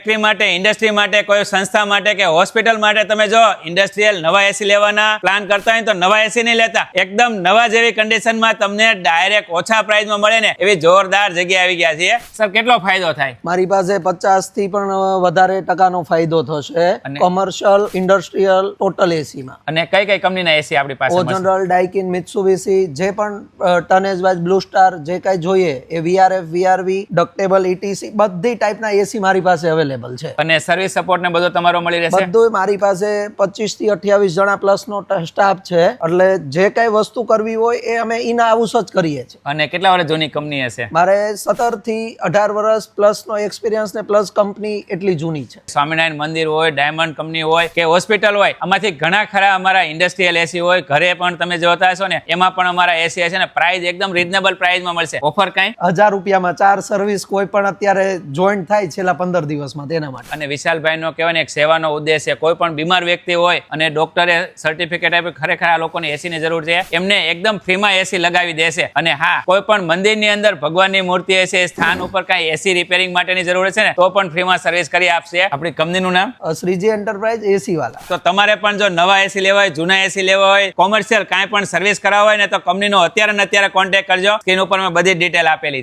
Factory માટે, industry માટે, કોઈ સંસ્થા માટે કે હોસ્પિટલ માટે તમે જો ઇન્ડસ્ટ્રીયલ નવા એસી લેવાના પ્લાન કરતા હોય તો નવા એસી નહીં લેતા, એકદમ નવા જેવી કન્ડિશનમાં તમને ડાયરેક્ટ ઓછા પ્રાઇસમાં મળે ને એવી જોરદાર જગ્યા આવી ગયા છે. સર કેટલો ફાયદો થાય? મારી પાસે 50 થી પણ વધારે ટકાનો ફાયદો થશે કોમર્શિયલ, ઇન્ડસ્ટ્રીયલ, ટોટલ એસીમાં. અને કઈ કઈ કંપનીના એસી આપણી પાસે મળશે? ઓજનરલ, ડાઇકિન, મિત્સુબિશી, જે પણ ટનેજ વાઇઝ બ્લુ સ્ટાર જે કઈ જોઈએ એ VRF, VRV, ડક્ટેબલ, ETC બધી ટાઈપના એસી મારી પાસે અવેલેબલ છે. અને સર્વિસ સપોર્ટ ને બધું તમારો મળી રહેશે? બધું મારી પાસે 25 થી 28 જણા પ્લસ નો સ્ટાફ છે, એટલે જે કઈ વસ્તુ કરવી હોય એ અમે ઇન હાઉસ જ કરીએ છીએ. અને કેટલા વર્ષ જૂની કંપની હશે? મારે 17 થી 18 વર્ષ પ્લસ નો એક્સપિરિયન્સ ને પ્લસ કંપની એટલી જૂની છે. સ્વામિનારાયણ મંદિર હોય, ડાયમંડ કંપની હોય કે હોસ્પિટલ હોય, આમાંથી ઘણા ખરા અમારા ઇન્ડસ્ટ્રીયલ એસી હોય, ઘરે પણ તમે જોતા હશો ને એમાં પણ અમારા એસી હશે ને પ્રાઇસ એકદમ રીઝનેબલ પ્રાઇસમાં મળશે. ઓફર કઈ? 1000 રૂપિયામાં 4 સર્વિસ કોઈ પણ અત્યારે જોઈન્ટ થાય છેલ્લા 15 દિવસમાં, તેના માટે. અને વિશાલભાઈ નો કહેવાય ને એક સેવાનો ઉદ્દેશ છે. કોઈ પણ બીમાર વ્યક્તિ હોય અને ડોક્ટરે સર્ટિફિકેટ આપી ખરેખર આ લોકોને એસી ની જરૂર છે, એમને એકદમ ફ્રીમાં એસી લગાવી દેશે. અને હા, કોઈ પણ મંદિરની અંદર ભગવાનની મૂર્તિ હશે, સ્થાન ઉપર કઈ એસી રિપેરિંગ માટેની જરૂર છે ને તો પણ ફ્રીમાં સર્વિસ કરી આપશે. આપણી કંપનીનું નામ શ્રીજી એન્ટરપ્રાઇઝ એસી વાળા. તો તમારે પણ જો નવા એસી લેવા હોય, જૂના એસી લેવા હોય, કોમર્શિયલ કાંઈ પણ સર્વિસ કરાવવા હોય ને તો કંપનીનો અત્યારે ને અત્યારે કોન્ટેક્ટ કરજો. સ્ક્રીન ઉપર મેં બધી ડિટેલ આપેલી છે.